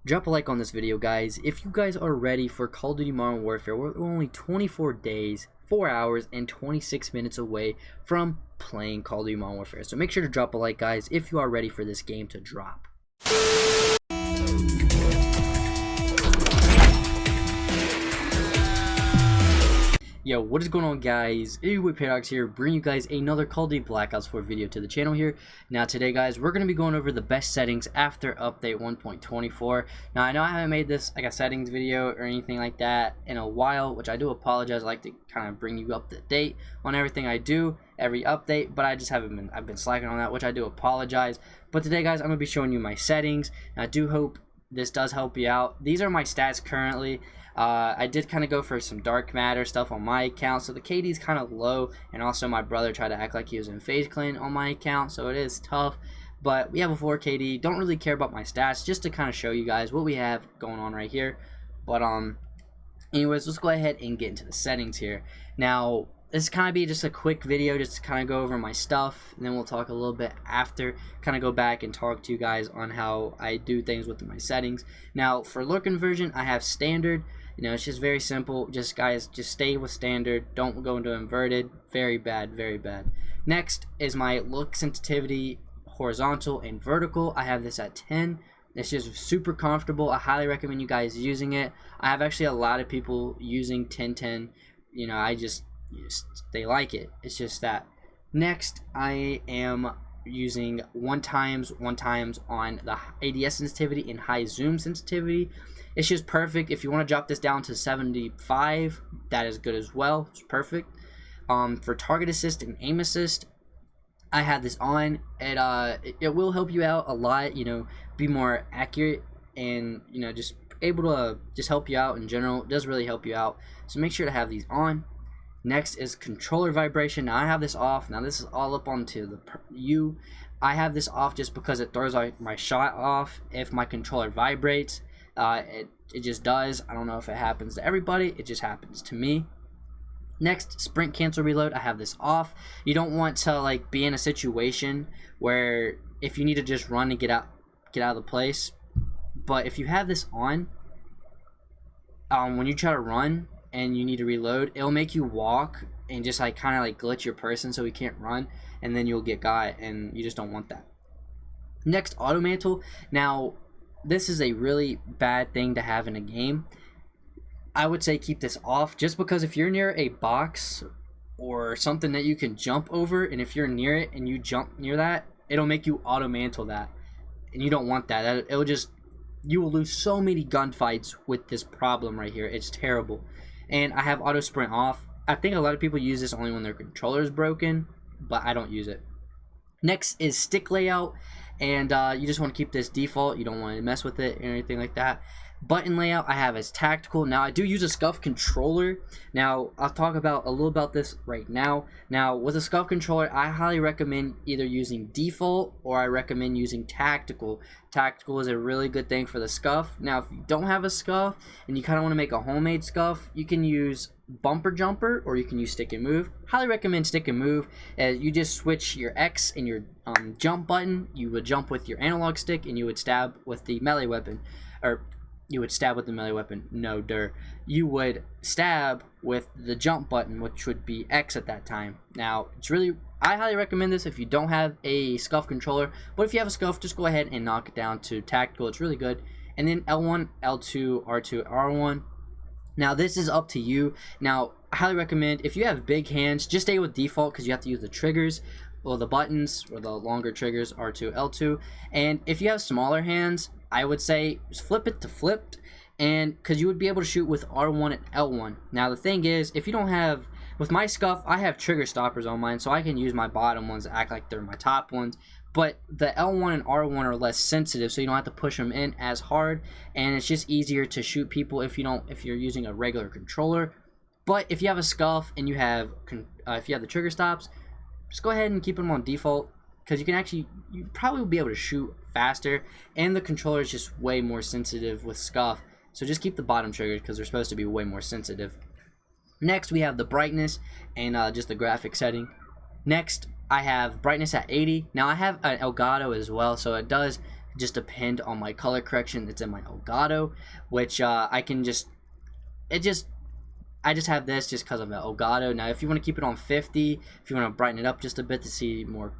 Drop a like on this video, guys, if you guys are ready for Call of Duty Modern Warfare. We're only 24 days, 4 hours, and 26 minutes away from playing Call of Duty Modern Warfare. So make sure to drop a like, guys, if you are ready for this game to drop. Yo, what is going on, guys? It's your boy Paradoxx here, bringing you guys another Call of Duty Black Ops 4 video to the channel here. Now today, guys, we're going to be going over the best settings after update 1.24. Now I know I haven't made this like a settings video or anything like that in a while, which I do apologize. I like to kind of bring you up to date on everything I do every update, but I just I've been slacking on that, which I do apologize. But today, guys, I'm going to be showing you my settings. And I do hope this does help you out. These are my stats currently. I did kind of go for some dark matter stuff on my account, so the KD is kind of low, and also my brother tried to act like he was in FaZe Clan on my account, so it is tough. But we have a 4 KD. Don't really care about my stats, just to kind of show you guys what we have going on right here. But anyways, let's go ahead and get into the settings here. Now this is kind of be just a quick video, just to kind of go over my stuff, and then we'll talk a little bit after, kind of go back and talk to you guys on how I do things with my settings. Now for look conversion, I have standard. You know, it's just very simple. Just guys, just stay with standard. Don't go into inverted. Very bad, very bad. Next is my look sensitivity, horizontal and vertical. I have this at 10. It's just super comfortable. I highly recommend you guys using it. I have actually a lot of people using 1010. You know, they like it. It's just that. Next, I am using 1x on the ADS sensitivity and high zoom sensitivity. It's just perfect. If you want to drop this down to 75, that is good as well. It's perfect. For target assist and aim assist, I have this on. It will help you out a lot. You know, be more accurate, and you know, just able to just help you out in general. It does really help you out. So make sure to have these on. Next is controller vibration. Now I have this off. Now this is all up onto the I have this off just because it throws my shot off if my controller vibrates. It just does. I don't know if it happens to everybody. It just happens to me. Next, sprint cancel reload. I have this off. You don't want to like be in a situation where if you need to just run and get out of the place. But if you have this on, when you try to run and you need to reload, it'll make you walk and just like kind of like glitch your person so he can't run, and then you'll get got, and you just don't want that. Next, auto mantle. Now this is a really bad thing to have in a game. I would say keep this off, just because if you're near a box or something that you can jump over, and if you're near it and you jump near that, it'll make you auto mantle that, and you don't want that. You will lose so many gunfights with this problem right here. It's terrible. And I have auto sprint off. I think a lot of people use this only when their controller is broken, but I don't use it. Next is stick layout, and you just want to keep this default. You don't want to mess with it or anything like that. Button layout I have as tactical. Now I do use a SCUF controller. Now I'll talk about a little about this right now. Now with a SCUF controller, I highly recommend either using default or I recommend using tactical. Tactical is a really good thing for the SCUF. Now if you don't have a SCUF and you kind of want to make a homemade SCUF, you can use bumper jumper or you can use stick and move. Highly recommend stick and move. You just switch your X and your jump button. You would jump with your analog stick and you would stab with the melee weapon, or you would stab with the melee weapon. You would stab with the jump button, which would be X at that time. Now I highly recommend this if you don't have a SCUF controller, but if you have a SCUF, just go ahead and knock it down to tactical. It's really good. And then L1, L2, R2, R1. Now this is up to you. Now I highly recommend, if you have big hands, just stay with default, because you have to use the triggers, or the buttons, or the longer triggers, R2, L2. And if you have smaller hands, I would say flip it to flipped, and because you would be able to shoot with R1 and L1. Now the thing is, if you don't have, with my SCUF, I have trigger stoppers on mine, so I can use my bottom ones to act like they're my top ones. But the L1 and R1 are less sensitive, so you don't have to push them in as hard, and it's just easier to shoot people if you're using a regular controller. But if you have a SCUF and you have if you have the trigger stops, just go ahead and keep them on default, because you probably will be able to shoot faster, and the controller is just way more sensitive with SCUF. So just keep the bottom triggers, because they're supposed to be way more sensitive. Next, we have the brightness and just the graphic setting. Next, I have brightness at 80. Now I have an Elgato as well, so it does just depend on my color correction that's in my Elgato, which I just have this just because of the Elgato. Now if you want to keep it on 50, if you want to brighten it up just a bit to see more,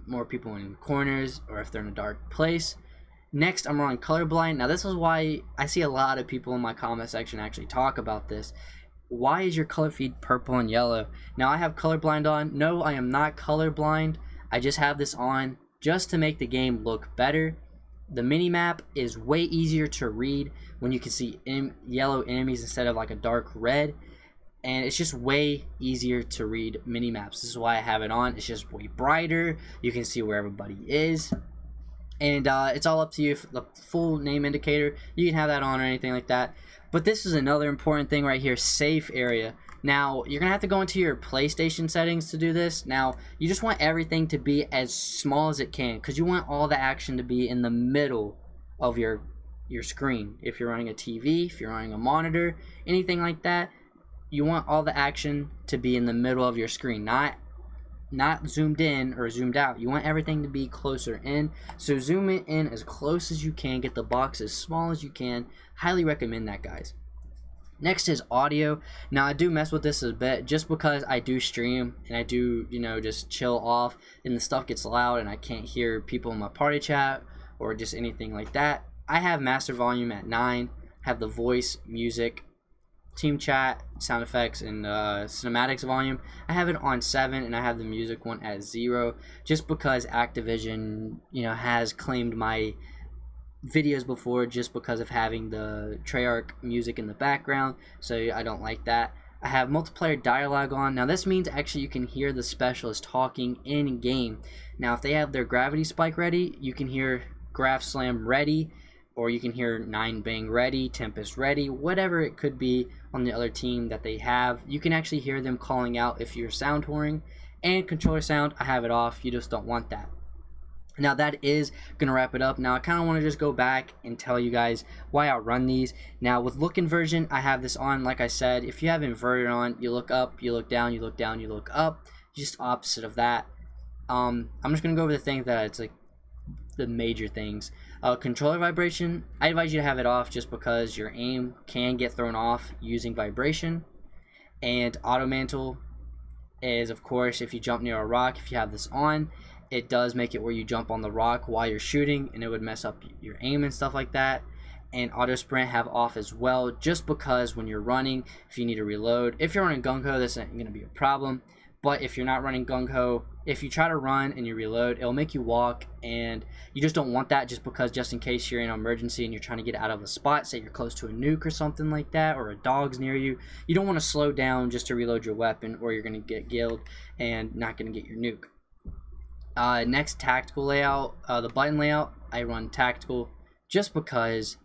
more people in corners or if they're in a dark place. Next, I'm running Colorblind. Now this is why I see a lot of people in my comment section actually talk about this. Why is your color feed purple and yellow? Now I have Colorblind on. No, I am not colorblind. I just have this on just to make the game look better. The mini-map is way easier to read when you can see yellow enemies instead of like a dark red. And it's just way easier to read mini-maps. This is why I have it on. It's just way brighter. You can see where everybody is. And it's all up to you. For the full name indicator, you can have that on or anything like that. But this is another important thing right here, safe area. Now, you're going to have to go into your PlayStation settings to do this. Now, you just want everything to be as small as it can because you want all the action to be in the middle of your screen. If you're running a TV, if you're running a monitor, anything like that, you want all the action to be in the middle of your screen, not zoomed in or zoomed out. You want everything to be closer in. So zoom it in as close as you can. Get the box as small as you can. Highly recommend that, guys. Next is audio. Now I do mess with this a bit just because I do stream and I do, just chill off and the stuff gets loud and I can't hear people in my party chat or just anything like that. I have master volume at 9, have the voice, music, team chat, sound effects, and cinematics volume. I have it on 7 and I have the music one at 0 just because Activision, has claimed my videos before just because of having the Treyarch music in the background, so I don't like that. I have multiplayer dialogue on. Now this means actually you can hear the specialist talking in game. Now if they have their gravity spike ready, you can hear Graph Slam ready, or you can hear 9 Bang ready, Tempest ready, whatever it could be on the other team that they have. You can actually hear them calling out if you're sound touring. And controller sound, I have it off. You just don't want that. Now that is going to wrap it up. Now I kind of want to just go back and tell you guys why I run these. Now with look inversion, I have this on. Like I said, if you have inverted on, you look up, you look down, you look down, you look up. Just opposite of that. I'm just going to go over the things that it's like the major things. Controller vibration, I advise you to have it off just because your aim can get thrown off using vibration. And auto mantle is, of course, if you jump near a rock, if you have this on, it does make it where you jump on the rock while you're shooting and it would mess up your aim and stuff like that. And auto sprint have off as well just because when you're running, if you need to reload, if you're running gung ho, this isn't going to be a problem. But if you're not running gung ho, if you try to run and you reload, it'll make you walk, and you just don't want that just in case you're in an emergency and you're trying to get out of a spot, say you're close to a nuke or something like that, or a dog's near you. You don't want to slow down just to reload your weapon or you're going to get killed and not going to get your nuke. Next, tactical layout. The button layout, I run tactical just because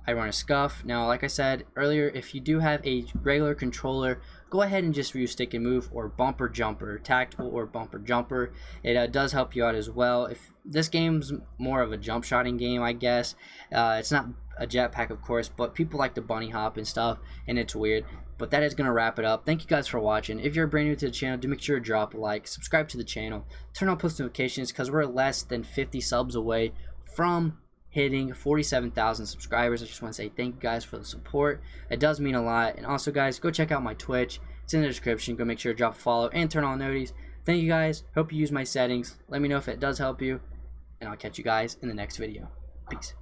I run a scuff. Now, like I said earlier, if you do have a regular controller, go ahead and just use stick and move or bumper jumper, tactical or bumper jumper. It does help you out as well. If this game's more of a jump shotting game, I guess. It's not a jetpack, of course, but people like to bunny hop and stuff, and it's weird. But that is going to wrap it up. Thank you guys for watching. If you're brand new to the channel, do make sure to drop a like, subscribe to the channel, turn on post notifications because we're less than 50 subs away from hitting 47,000 subscribers. I just want to say thank you guys for the support. It does mean a lot. And also, guys, go check out my Twitch. It's in the description. Go make sure to drop a follow and turn on noties. Thank you guys. Hope you use my settings. Let me know if it does help you. And I'll catch you guys in the next video. Peace.